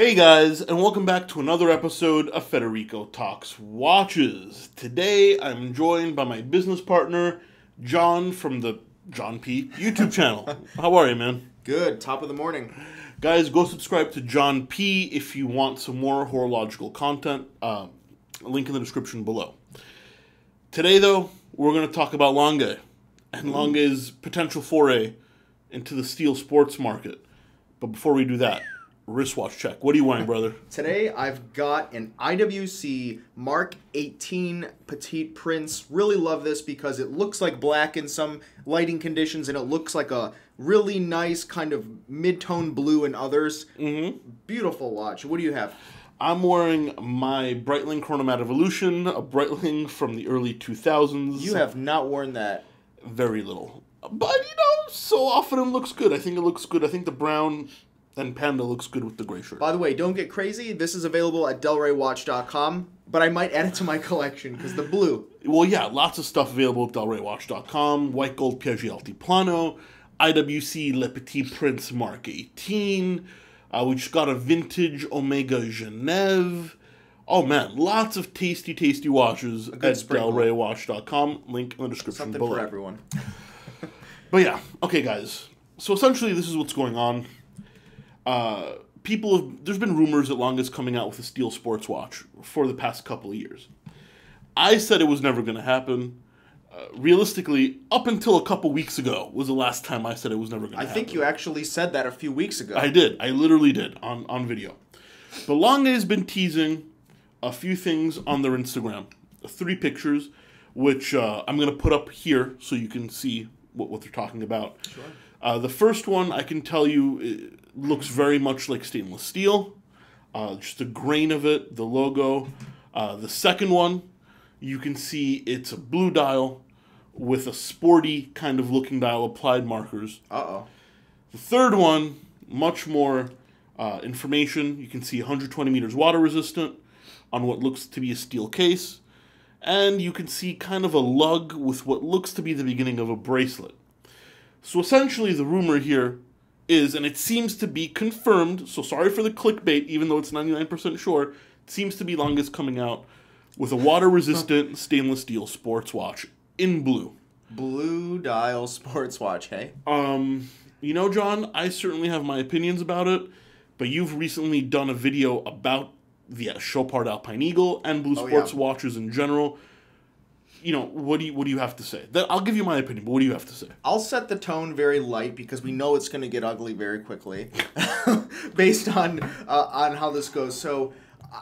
Hey guys, and welcome back to another episode of Federico Talks Watches. Today I'm joined by my business partner, John from the John P. YouTube channel. How are you, man? Good, top of the morning. Guys, go subscribe to John P. if you want some more horological content. Link in the description below. Today, though, we're going to talk about Lange and Lange's potential foray into the steel sports market. But before we do that, wristwatch check. What are you wearing, brother? Today I've got an IWC Mark 18 Petite Prince. Really love this because it looks like black in some lighting conditions and it looks like a really nice kind of mid-tone blue in others. Beautiful watch. What do you have? I'm wearing my Breitling Chronomat Evolution, a Breitling from the early 2000s. You have not worn that. Very little. But, so often it looks good. I think it looks good. I think the brown and panda looks good with the gray shirt. By the way, don't get crazy. This is available at delraywatch.com, but I might add it to my collection because the blue. Well, yeah, lots of stuff available at delraywatch.com. White gold Piaget Altiplano, IWC Le Petit Prince Mark 18. We just got a vintage Omega Genève. Oh, man, lots of tasty, tasty watches at delraywatch.com. Link in the description below. Something for everyone. But yeah, okay, guys. So essentially, this is what's going on. There's been rumors that Lange is coming out with a steel sports watch for the past couple of years. I said it was never going to happen. Realistically, up until a couple weeks ago was the last time I said it was never going to happen. I think you actually said that a few weeks ago. I did. I literally did on video. But Lange has been teasing a few things on their Instagram. 3 pictures, which I'm going to put up here so you can see what they're talking about. Sure. The first one, I can tell you, it looks very much like stainless steel. Just the grain of it, the logo. The second one, you can see it's a blue dial with a sporty kind of looking dial, applied markers. Uh-oh. The third one, much more information. You can see 120 meters water resistant on what looks to be a steel case. And you can see kind of a lug with what looks to be the beginning of a bracelet. So essentially the rumor here is, and it seems to be confirmed, so sorry for the clickbait, even though it's 99% sure, it seems to be Lange's coming out with a water-resistant stainless steel sports watch in blue. Blue dial sports watch, hey? John, I certainly have my opinions about it, but you've recently done a video about the Chopard Alpine Eagle and blue sports watches in general. What do you have to say? I'll give you my opinion, but what do you have to say? I'll set the tone very light because we know it's going to get ugly very quickly based on how this goes. So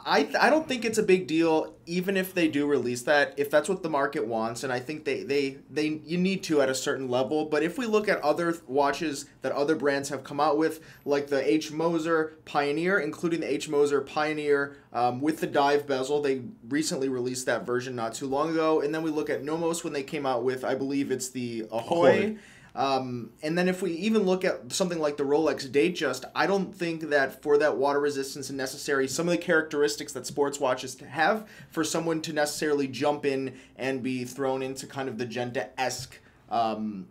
I don't think it's a big deal, even if they do release that, if that's what the market wants, and I think you need to at a certain level. But if we look at other watches that other brands have come out with, like the H. Moser Pioneer, including the H. Moser Pioneer with the dive bezel, they recently released that version not too long ago. And then we look at Nomos when they came out with, I believe it's the Ahoy. And then if we even look at something like the Rolex Datejust, I don't think that for that water resistance and necessary, some of the characteristics that sports watches have for someone to necessarily jump in and be thrown into kind of the Genta-esque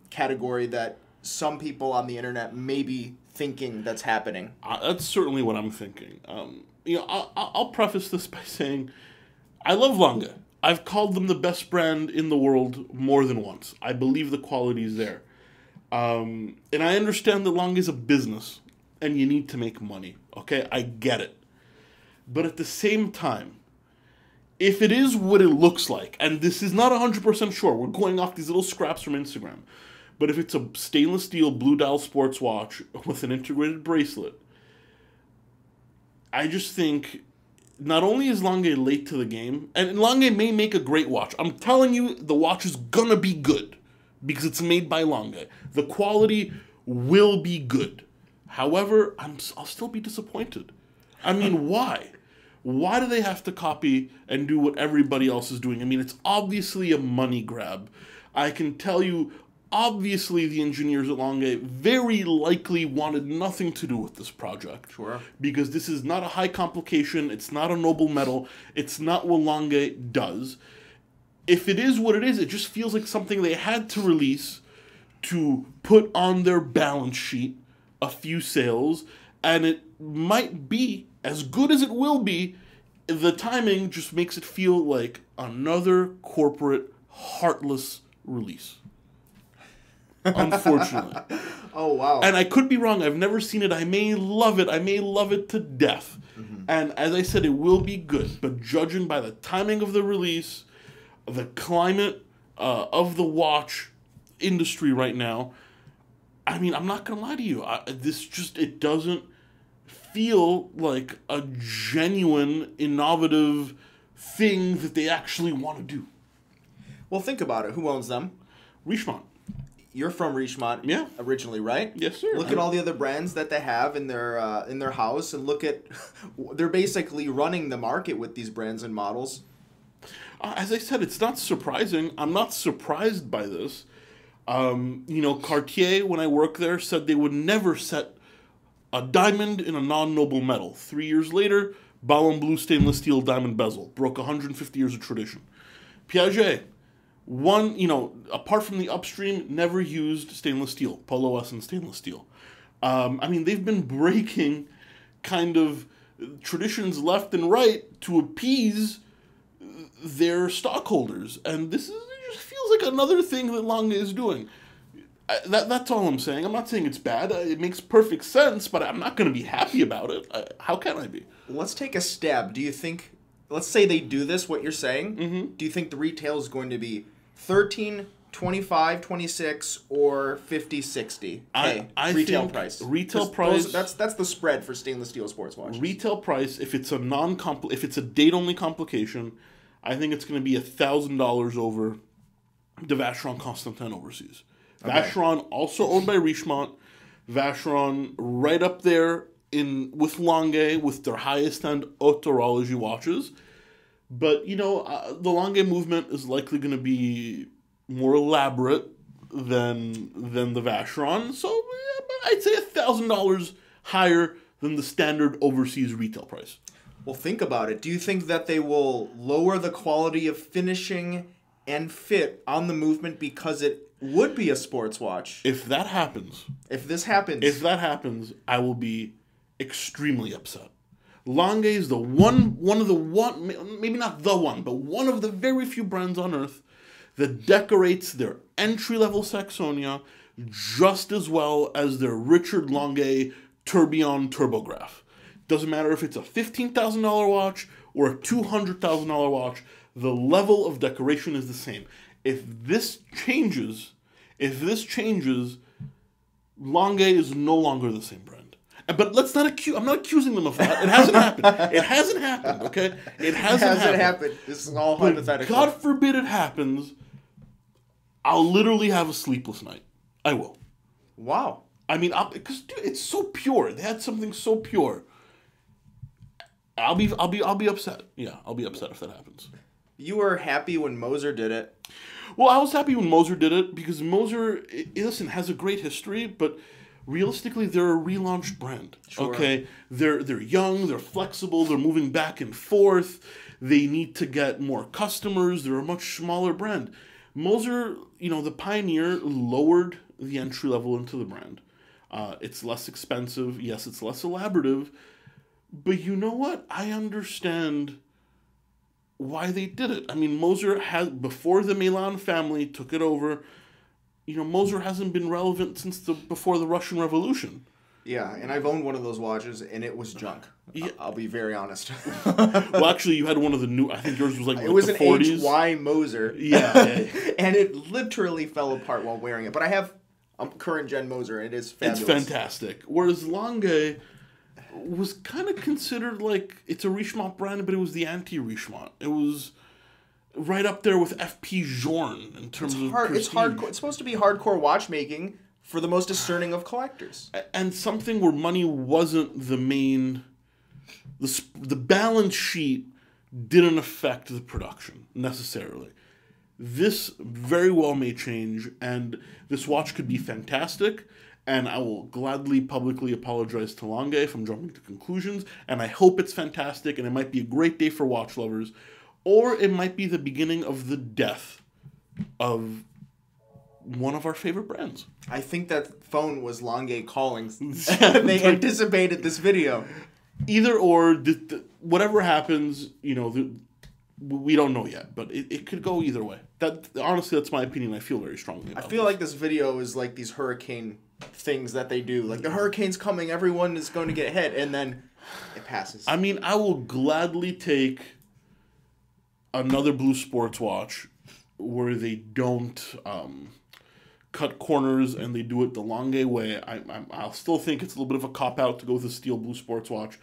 category that some people on the internet may be thinking that's happening. That's certainly what I'm thinking. I'll preface this by saying I love Lange. I've called them the best brand in the world more than once. I believe the quality is there. And I understand that Lange is a business and you need to make money. Okay, I get it. But at the same time, if it is what it looks like, and this is not 100% sure, we're going off these little scraps from Instagram, but if it's a stainless steel blue dial sports watch with an integrated bracelet, I just think not only is Lange late to the game, and Lange may make a great watch. I'm telling you, the watch is gonna be good. Because it's made by Lange. The quality will be good. However, I'll still be disappointed. I mean, why? Why do they have to copy and do what everybody else is doing? I mean, it's obviously a money grab. I can tell you, obviously the engineers at Lange very likely wanted nothing to do with this project. Sure. Because this is not a high complication, it's not a noble metal, it's not what Lange does. If it is what it is, it just feels like something they had to release to put on their balance sheet a few sales, and it might be as good as it will be, the timing just makes it feel like another corporate, heartless release. Unfortunately. Oh, wow. And I could be wrong. I've never seen it. I may love it. I may love it to death. And as I said, it will be good. But judging by the timing of the release, the climate of the watch industry right now, I mean, I'm not going to lie to you. It doesn't feel like a genuine, innovative thing that they actually want to do. Well, think about it. Who owns them? Richemont. You're from Richemont, originally, right? Yes, sir. Look at all the other brands that they have in their house, and look at they're basically running the market with these brands and models. As I said, it's not surprising. I'm not surprised by this. Cartier, when I worked there, said they would never set a diamond in a non-noble metal. 3 years later, Ballon Bleu stainless steel diamond bezel. Broke 150 years of tradition. Piaget, apart from the upstream, never used stainless steel. Polo Essence stainless steel. They've been breaking kind of traditions left and right to appease their stockholders. And it just feels like another thing that Lange is doing. That's all I'm saying. I'm not saying it's bad. It makes perfect sense, but I'm not going to be happy about it. How can I be? Let's take a stab. Do you think, let's say they do this, what you're saying, do you think the retail is going to be 13, 25, 26, or 50, 60? I retail think price. Retail price. That's the spread for stainless steel sports watches. Retail price, if it's a date-only complication, I think it's going to be $1,000 over the Vacheron Constantin overseas. Okay. Vacheron, also owned by Richemont. Vacheron right up there with Lange, with their highest-end haute horology watches. But, the Lange movement is likely going to be more elaborate than the Vacheron. So, I'd say $1,000 higher than the standard overseas retail price. Well, think about it. Do you think that they will lower the quality of finishing and fit on the movement because it would be a sports watch? If that happens... If I will be extremely upset. Lange is maybe not the one, but one of the very few brands on earth that decorates their entry-level Saxonia just as well as their Richard Lange Tourbillon Turbograph. Doesn't matter if it's a $15,000 watch or a $200,000 watch, the level of decoration is the same. If this changes, Lange is no longer the same brand. But let's not I'm not accusing them of that. It hasn't happened. It hasn't happened, okay? It hasn't happened. This is all hypothetical. God forbid it happens, I'll literally have a sleepless night. I will. Wow. Because dude, it's so pure. They had something so pure. I'll be upset. Yeah, I'll be upset if that happens. You were happy when Moser did it. Well, I was happy when Moser did it because Moser, has a great history, but realistically, they're a relaunched brand. Sure. Okay, they're young, they're flexible, they're moving back and forth. They need to get more customers. They're a much smaller brand. Moser, the pioneer, lowered the entry level into the brand. It's less expensive. Yes, it's less elaborative. But you know what? I understand why they did it. Moser before the Milan family took it over, Moser hasn't been relevant since before the Russian Revolution. Yeah, and I've owned one of those watches, and it was junk. Yeah. I'll be very honest. Well, actually, you had one of the new. I think yours was like it was the an 40s. HY Moser. Yeah. And it literally fell apart while wearing it. But I have a current gen Moser, and it is fabulous. It's fantastic. Whereas Lange was kind of considered like it's a Richemont brand, but it was the anti-Richemont. It was right up there with FP Journe in terms of prestige. It's hardcore. It's supposed to be hardcore watchmaking for the most discerning of collectors. And something where money wasn't the main... The balance sheet didn't affect the production, necessarily. This very well may change, and this watch could be fantastic, and I will gladly publicly apologize to Lange if I'm jumping to conclusions, and I hope it's fantastic, and it might be a great day for watch lovers, or it might be the beginning of the death of one of our favorite brands. I think that phone was Lange calling. They anticipated this video. either or, whatever happens, we don't know yet, but it could go either way. Honestly, that's my opinion. I feel very strongly about I feel like this video is like these hurricane things that they do. Like, the hurricane's coming, everyone is going to get hit, and then it passes. I mean, I will gladly take another Blue Sports watch where they don't cut corners and they do it the Lange way. I'll still think it's a little bit of a cop-out to go with a steel Blue Sports watch.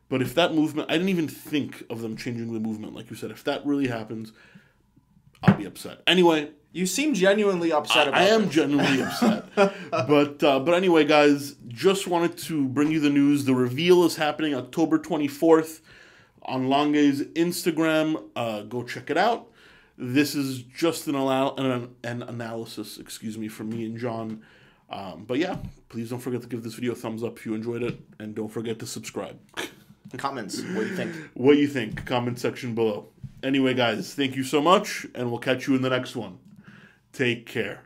But if that movement, I didn't even think of them changing the movement, like you said. If that really happens, I'll be upset. Anyway, you seem genuinely upset about I am this. genuinely upset. But anyway, guys, just wanted to bring you the news. The reveal is happening October 24th on Lange's Instagram. Go check it out. This is just an analysis, from me and John. But yeah, please don't forget to give this video a thumbs up if you enjoyed it, and don't forget to subscribe. Comments. What do you think? What you think? Comment section below. Anyway, guys, thank you so much, and we'll catch you in the next one. Take care.